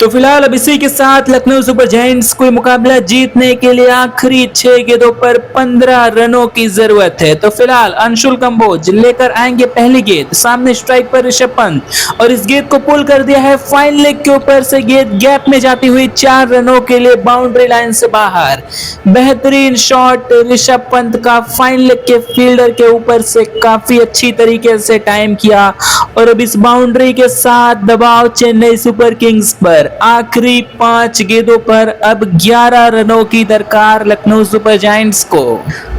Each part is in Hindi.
तो फिलहाल अब इसी के साथ लखनऊ सुपर जायंट्स को मुकाबला जीतने के लिए आखिरी 6 गेंदों पर 15 रनों की जरूरत है। तो फिलहाल अंशुल कंबोज लेकर आएंगे पहली गेंद, सामने स्ट्राइक पर ऋषभ पंत और इस गेंद को पुल कर दिया है फाइन लेग के ऊपर से, गेंद गैप में जाती हुई 4 रनों के लिए बाउंड्री लाइन से बाहर। बेहतरीन शॉट ऋषभ पंत का फाइन लेग के फील्डर के ऊपर से काफी अच्छी तरीके से टाइम किया और अब इस बाउंड्री के साथ दबाव चेन्नई सुपर किंग्स पर। आखिरी 5 गेंदों पर अब 11 रनों की दरकार लखनऊ सुपर जायंट्स को।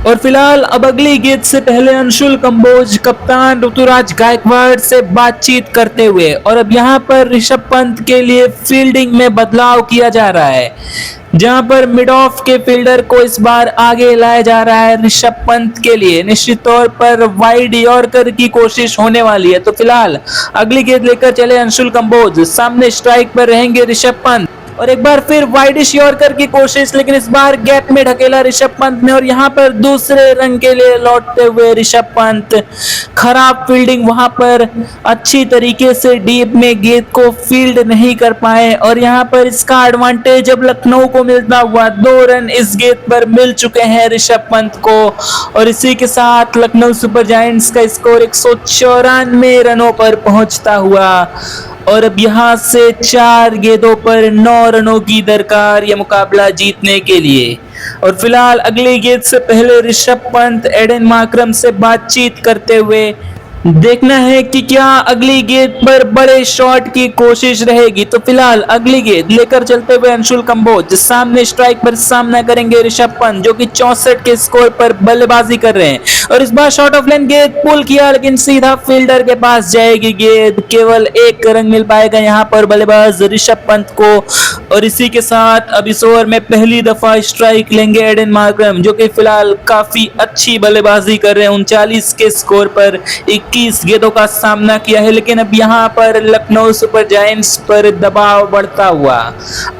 और फिलहाल अब अगली गेंद से पहले अंशुल कंबोज कप्तान ऋतुराज गायकवाड़ से बातचीत करते हुए, और अब यहां पर ऋषभ पंत के लिए फील्डिंग में बदलाव किया जा रहा है, जहां पर मिड ऑफ के फील्डर को इस बार आगे लाया जा रहा है ऋषभ पंत के लिए। निश्चित तौर पर वाइड यॉर्कर की कोशिश होने वाली है। तो फिलहाल अगली गेंद लेकर चले अंशुल कंबोज, सामने स्ट्राइक पर रहेंगे ऋषभ पंत और एक बार फिर वाइडिश यॉर्कर की कोशिश, लेकिन इस बार गैप में ढकेला ऋषभ पंत ने और यहां पर दूसरे रन के लिए लौटते हुए ऋषभ पंत। खराब फील्डिंग वहां पर, अच्छी तरीके से डीप में गेंद को फील्ड नहीं कर पाए और यहां पर इसका एडवांटेज अब लखनऊ को मिलता हुआ 2 रन इस गेंद पर मिल चुके हैं ऋषभ पंत को। और इसी के साथ लखनऊ सुपर जायंट्स का स्कोर 194 रनों पर पहुंचता हुआ और अब यहां से 4 गेंदों पर 9 रनों की दरकार यह मुकाबला जीतने के लिए। और फिलहाल अगली गेंद से पहले ऋषभ पंत एडन मार्करम से बातचीत करते हुए, देखना है कि क्या अगली गेंद पर बड़े शॉट की कोशिश रहेगी। तो फिलहाल अगली गेंद लेकर चलते हुए अंशुल कंबोज सामने स्ट्राइक पर सामना करेंगे ऋषभ पंत, जो कि 64 के स्कोर पर बल्लेबाजी कर रहे हैं और इस बार शॉट ऑफ लाइन गेंद पुल किया, लेकिन सीधा फील्डर के पास जाएगी गेंद। केवल 1 रन मिल पाएगा यहां पर बल्लेबाज ऋषभ पंत को। और इसी के साथ अब इस ओवर में पहली दफा स्ट्राइक लेंगे एडन मार्करम, जो कि फिलहाल काफी अच्छी बल्लेबाजी कर रहे हैं। 39 के स्कोर पर 21 गेंदों का सामना किया है, लेकिन अब यहां पर लखनऊ सुपर जायंट्स पर दबाव बढ़ता हुआ।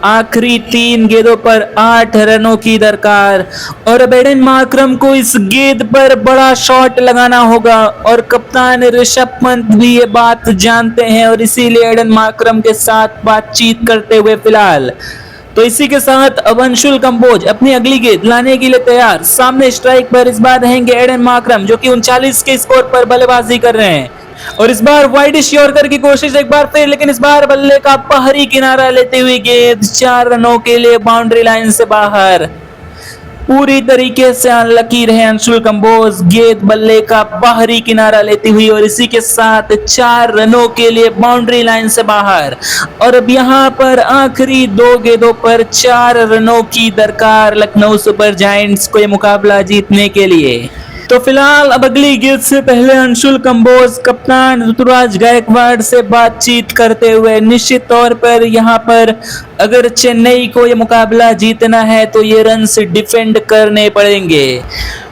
आखिरी 3 गेंदों पर 8 रनों की दरकार और अब एडन मार्करम को इस गेंद पर बड़ा शॉट लगाना होगा और कप्तान ऋषभ पंत भी ये बात जानते हैं और इसीलिए एडन मार्करम के साथ बातचीत करते हुए फिलहाल। तो इसी के साथ अब अंशुल कंबोज अपनी अगली गेंद लाने के लिए तैयार, सामने स्ट्राइक पर इस बार रहेंगे एडन मार्करम, जो कि 39 के स्कोर पर बल्लेबाजी कर रहे हैं और इस बार वाइडिश यॉर्कर की कोशिश एक बार फिर, लेकिन इस बार बल्ले का बाहरी किनारा लेते हुए गेंद 4 रनों के लिए बाउंड्री लाइन से बाहर। पूरी तरीके से अनलकी रहे अंशुल कंबोज, गेंद बल्ले का बाहरी किनारा लेती हुई और इसी के साथ 4 रनों के लिए बाउंड्री लाइन से बाहर। और अब यहां पर आखिरी 2 गेंदों पर 4 रनों की दरकार लखनऊ सुपर जायंट्स को यह मुकाबला जीतने के लिए। तो फिलहाल अब अगली गेंद से पहले अंशुल कंबोज कप्तान ऋतुराज गायकवाड़ से बातचीत करते हुए, निश्चित तौर पर यहां पर अगर चेन्नई को यह मुकाबला जीतना है तो ये रन्स डिफेंड करने पड़ेंगे।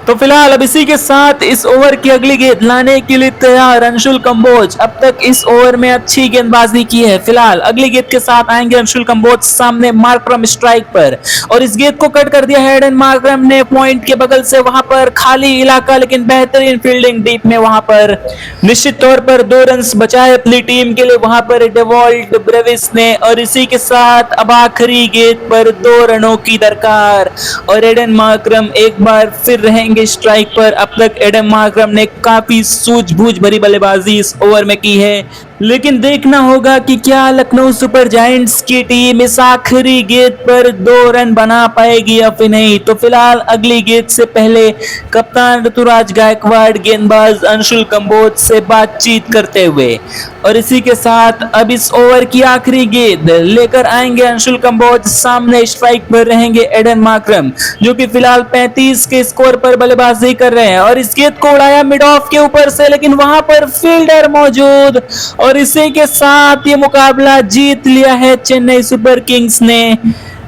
तो फिलहाल अब इसी के साथ इस ओवर की अगली गेंद लाने के लिए तैयार अंशुल कंबोज। अब तक इस ओवर में अच्छी गेंदबाजी की है। फिलहाल अगली गेंद के साथ आएंगे अंशुल कंबोज, सामने मार्करम स्ट्राइक पर और इस गेंद को कट कर दिया है एडन मार्करम ने पॉइंट के बगल से, वहां पर खाली इलाका लेकिन बेहतरीन फील्डिंग डीप में, वहां पर निश्चित तौर पर 2 रन बचाए अपनी टीम के लिए वहां पर डेवॉल्ट ब्रेविस ने। और इसी के साथ अब आखिरी गेंद पर 2 रनों की दरकार और एडन मार्करम एक बार फिर रहेंगे स्ट्राइक पर। अब तक एडन मार्करम ने काफी सूझबूझ भरी बल्लेबाजी इस ओवर में की है, लेकिन देखना होगा कि क्या लखनऊ सुपर जायंट्स की टीम इस आखिरी गेंद पर 2 रन बना पाएगी या फिर नहीं। तो फिलहाल अगली गेंद से पहले कप्तान ऋतुराज गायकवाड़ गेंदबाज अंशुल कंबोज से बातचीत करते हुए और इसी के साथ अब इस ओवर की आखिरी गेंद लेकर आएंगे अंशुल कंबोज, सामने स्ट्राइक पर रहेंगे एडन मार्करम, जो कि फिलहाल 35 के स्कोर पर बल्लेबाजी कर रहे हैं और इस गेंद को उड़ाया मिड ऑफ के ऊपर से, लेकिन वहां पर फील्डर मौजूद और इसी के साथ ये मुकाबला जीत लिया है चेन्नई सुपर किंग्स ने।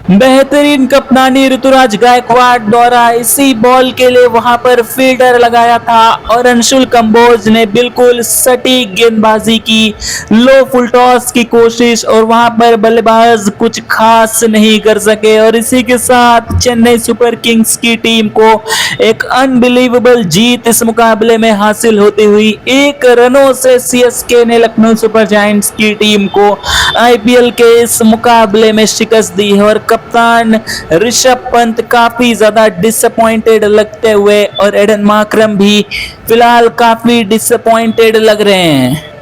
बेहतरीन कप्तानी ऋतुराज गायकवाड़ द्वारा इसी बॉल के लिए वहां पर फील्डर लगाया था और अंशुल कंबोज ने बिल्कुल सटीक गेंदबाजी की, लो फुल टॉस की कोशिश और वहां पर बल्लेबाज कुछ खास नहीं कर सके और इसी के साथ चेन्नई सुपर किंग्स की टीम को एक अनबिलीवेबल जीत इस मुकाबले में हासिल होती हुई 1 रनों से सीएसके ने लखनऊ सुपर जायंट्स की टीम को आईपीएल के इस मुकाबले में शिकस्त दी है और कप्तान ऋषभ पंत काफी ज्यादा डिसअपॉइंटेड लगते हुए और एडन मार्करम भी फिलहाल काफी डिसअपॉइंटेड लग रहे हैं।